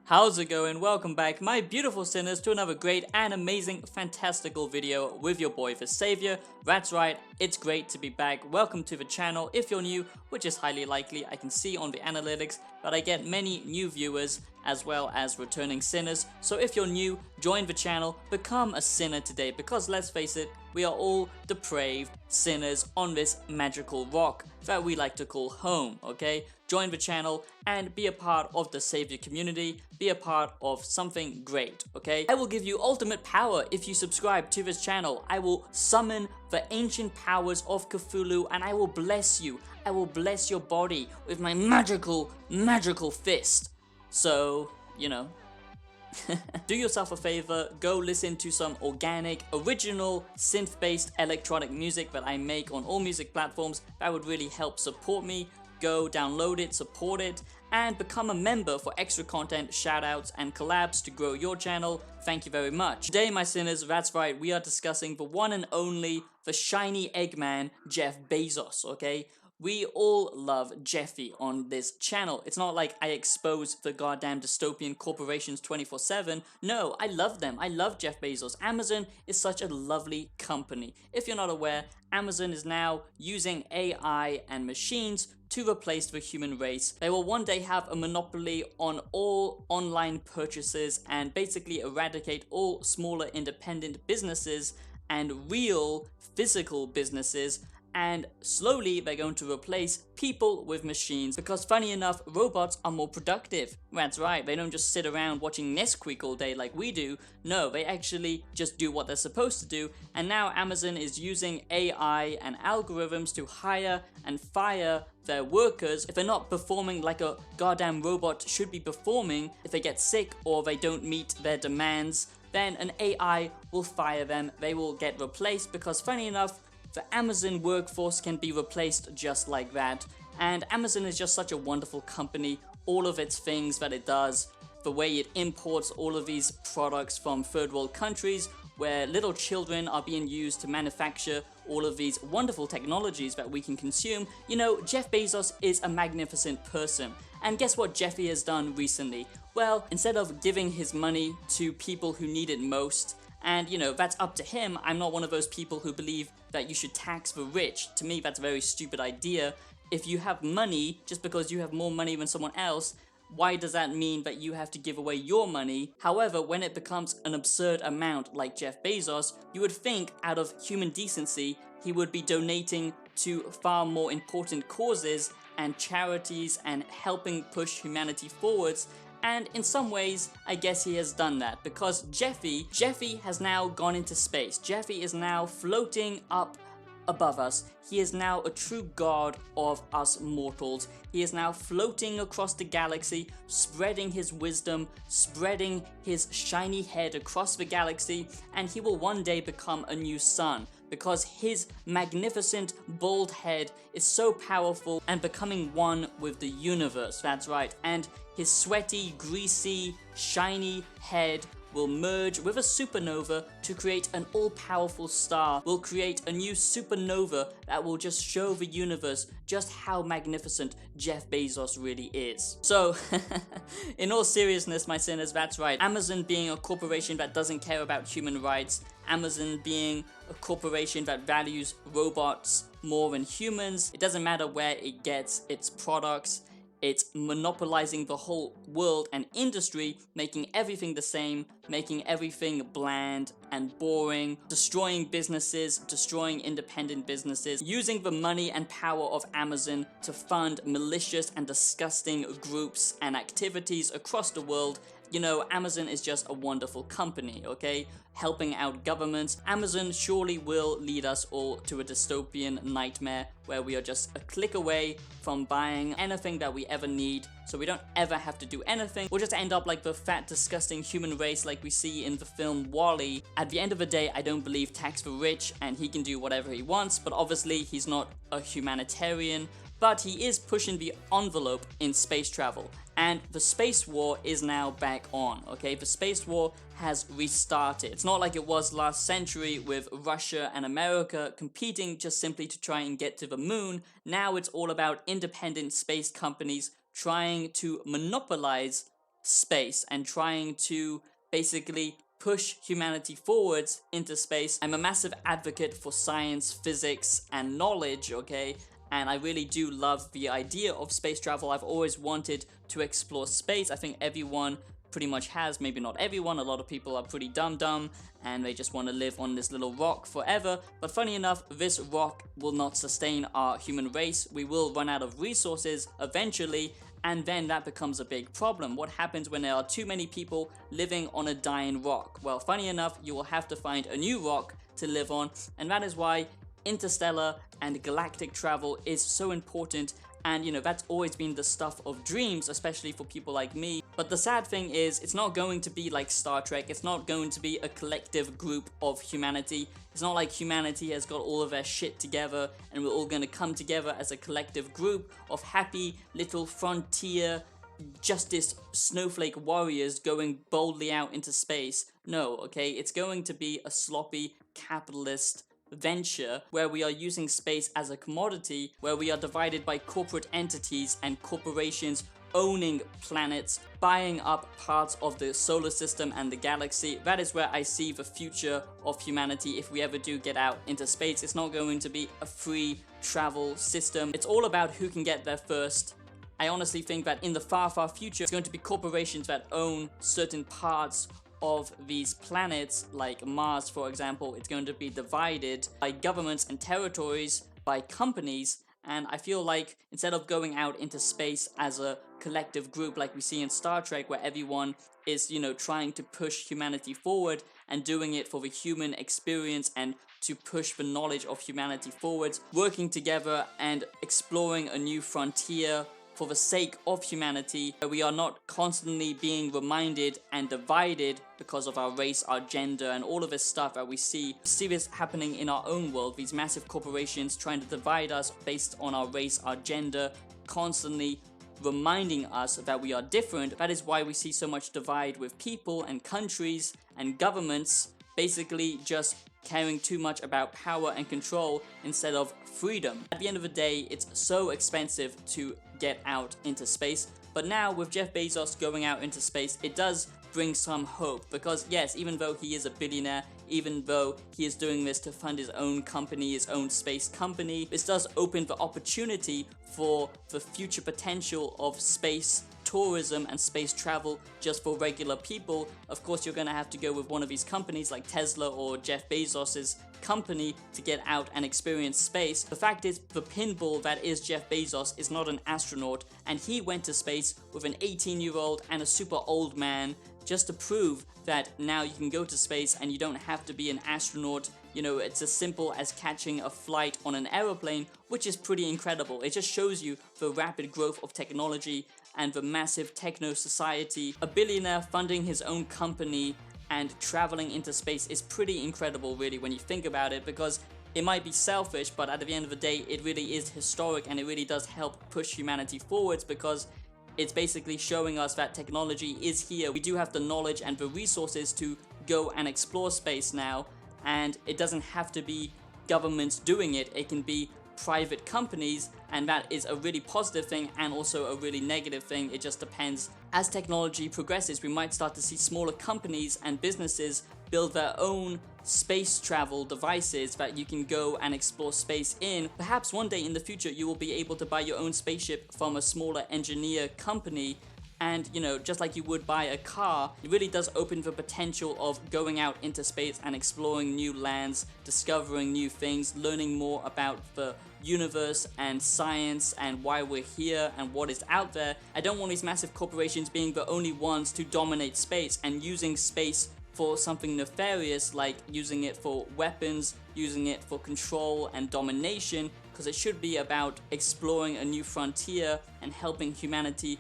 How's it going? Welcome back, my beautiful sinners, to another great and amazing, fantastical video with your boy the Savior. That's right, it's great to be back. Welcome to the channel. If you're new, which is highly likely, I can see on the analytics that I get many new viewers as well as returning sinners. So if you're new, join the channel, become a sinner today, because let's face it, we are all depraved sinners on this magical rock that we like to call home, okay? Join the channel and be a part of the Savior community, be a part of something great, okay? I will give you ultimate power if you subscribe to this channel. I will summon the ancient powers of Cthulhu and I will bless you. I will bless your body with my magical fist. So, you know, do yourself a favor, go listen to some organic, original, synth-based electronic music that I make on all music platforms. That would really help support me. Go download it, support it, and become a member for extra content, shoutouts, and collabs to grow your channel. Thank you very much. Today, my sinners, that's right, we are discussing the one and only, the shiny Eggman, Jeff Bezos, okay? We all love Jeffy on this channel. It's not like I expose the goddamn dystopian corporations 24/7. No, I love them. I love Jeff Bezos. Amazon is such a lovely company. If you're not aware, Amazon is now using AI and machines to replace the human race. They will one day have a monopoly on all online purchases and basically eradicate all smaller independent businesses and real physical businesses. And slowly they're going to replace people with machines, because funny enough, robots are more productive. That's right, they don't just sit around watching Nesquik all day like we do. No, they actually just do what they're supposed to do. And now Amazon is using AI and algorithms to hire and fire their workers if they're not performing like a goddamn robot should be performing. If they get sick or they don't meet their demands, then an AI will fire them. They will get replaced, because funny enough, the Amazon workforce can be replaced just like that. And Amazon is just such a wonderful company. All of its things that it does, the way it imports all of these products from third world countries where little children are being used to manufacture all of these wonderful technologies that we can consume. You know, Jeff Bezos is a magnificent person. And guess what Jeffy has done recently? Well, instead of giving his money to people who need it most, and, you know, that's up to him. I'm not one of those people who believe that you should tax the rich. To me, that's a very stupid idea. If you have money, just because you have more money than someone else, why does that mean that you have to give away your money? However, when it becomes an absurd amount like Jeff Bezos, you would think out of human decency, he would be donating to far more important causes and charities and helping push humanity forwards. And in some ways, I guess he has done that, because Jeffy has now gone into space. Jeffy is now floating up above us. He is now a true god of us mortals. He is now floating across the galaxy, spreading his wisdom, spreading his shiny head across the galaxy, and he will one day become a new sun, because his magnificent bald head is so powerful and becoming one with the universe. That's right. And his sweaty, greasy, shiny head will merge with a supernova to create an all-powerful star. Will create a new supernova that will just show the universe just how magnificent Jeff Bezos really is. So, in all seriousness, my sinners, that's right. Amazon being a corporation that doesn't care about human rights, Amazon being a corporation that values robots more than humans, it doesn't matter where it gets its products. It's monopolizing the whole world and industry, making everything the same, making everything bland and boring, destroying businesses, destroying independent businesses, using the money and power of Amazon to fund malicious and disgusting groups and activities across the world. You know, Amazon is just a wonderful company, okay? Helping out governments. Amazon surely will lead us all to a dystopian nightmare where we are just a click away from buying anything that we ever need, so we don't ever have to do anything. We'll just end up like the fat, disgusting human race like we see in the film WALL-E. At the end of the day, I don't believe tax the rich and he can do whatever he wants, but obviously he's not a humanitarian. But he is pushing the envelope in space travel. And the space war is now back on, okay? The space war has restarted. It's not like it was last century with Russia and America competing just simply to try and get to the moon. Now it's all about independent space companies trying to monopolize space and trying to basically push humanity forwards into space. I'm a massive advocate for science, physics, and knowledge, okay? And I really do love the idea of space travel. I've always wanted to explore space. I think everyone pretty much has, maybe not everyone, a lot of people are pretty dumb and they just want to live on this little rock forever. But funny enough, this rock will not sustain our human race. We will run out of resources eventually, and then that becomes a big problem. What happens when there are too many people living on a dying rock? Well, funny enough, you will have to find a new rock to live on, and that is why interstellar and galactic travel is so important. And you know, that's always been the stuff of dreams, especially for people like me. But the sad thing is, it's not going to be like Star Trek. It's not going to be a collective group of humanity. It's not like humanity has got all of their shit together and we're all going to come together as a collective group of happy little frontier justice snowflake warriors going boldly out into space. No, okay, it's going to be a sloppy capitalist venture where we are using space as a commodity, where we are divided by corporate entities and corporations owning planets, buying up parts of the solar system and the galaxy. That is where I see the future of humanity if we ever do get out into space. It's not going to be a free travel system. It's all about who can get there first. I honestly think that in the far future, it's going to be corporations that own certain parts of these planets, like Mars for example. It's going to be divided by governments and territories, by companies, and I feel like instead of going out into space as a collective group like we see in Star Trek, where everyone is, you know, trying to push humanity forward and doing it for the human experience and to push the knowledge of humanity forwards, working together and exploring a new frontier for the sake of humanity, where we are not constantly being reminded and divided because of our race, our gender, and all of this stuff that we see this happening in our own world. These massive corporations trying to divide us based on our race, our gender, constantly reminding us that we are different. That is why we see so much divide with people and countries and governments basically just caring too much about power and control instead of freedom. At the end of the day, it's so expensive to get out into space, but now with Jeff Bezos going out into space, it does bring some hope, because yes, even though he is a billionaire, even though he is doing this to fund his own company, his own space company, this does open the opportunity for the future potential of space tourism and space travel just for regular people. Of course, you're going to have to go with one of these companies like Tesla or Jeff Bezos's company to get out and experience space. The fact is, the pinball that is Jeff Bezos is not an astronaut, and he went to space with an 18-year-old and a super old man just to prove that now you can go to space and you don't have to be an astronaut. You know, it's as simple as catching a flight on an aeroplane, which is pretty incredible. It just shows you the rapid growth of technology and the massive techno society. A billionaire funding his own company and traveling into space is pretty incredible, really, when you think about it, because it might be selfish, but at the end of the day, it really is historic, and it really does help push humanity forwards, because it's basically showing us that technology is here. We do have the knowledge and the resources to go and explore space now, and it doesn't have to be governments doing it. It can be private companies, and that is a really positive thing and also a really negative thing. It just depends. As technology progresses, we might start to see smaller companies and businesses build their own space travel devices that you can go and explore space in. Perhaps one day in the future you will be able to buy your own spaceship from a smaller engineer company, and you know, just like you would buy a car. It really does open the potential of going out into space and exploring new lands, discovering new things, learning more about the universe and science and why we're here and what is out there. I don't want these massive corporations being the only ones to dominate space and using space for something nefarious, like using it for weapons, using it for control and domination, because it should be about exploring a new frontier and helping humanity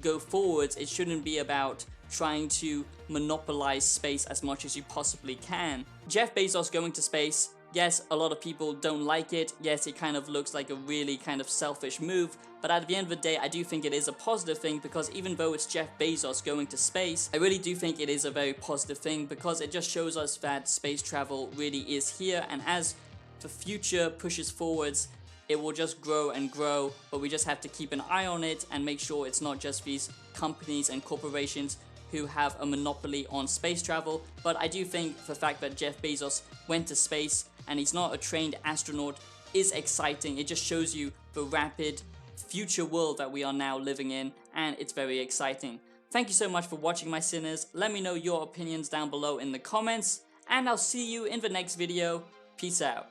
go forwards. It shouldn't be about trying to monopolize space as much as you possibly can. Jeff Bezos going to space, yes, a lot of people don't like it. Yes, it kind of looks like a really kind of selfish move, but at the end of the day, I do think it is a positive thing, because even though it's Jeff Bezos going to space, I really do think it is a very positive thing, because it just shows us that space travel really is here, and as the future pushes forwards, it will just grow and grow, but we just have to keep an eye on it and make sure it's not just these companies and corporations who have a monopoly on space travel. But I do think the fact that Jeff Bezos went to space and he's not a trained astronaut is exciting. It just shows you the rapid future world that we are now living in, and it's very exciting. Thank you so much for watching, my sinners. Let me know your opinions down below in the comments, and I'll see you in the next video. Peace out.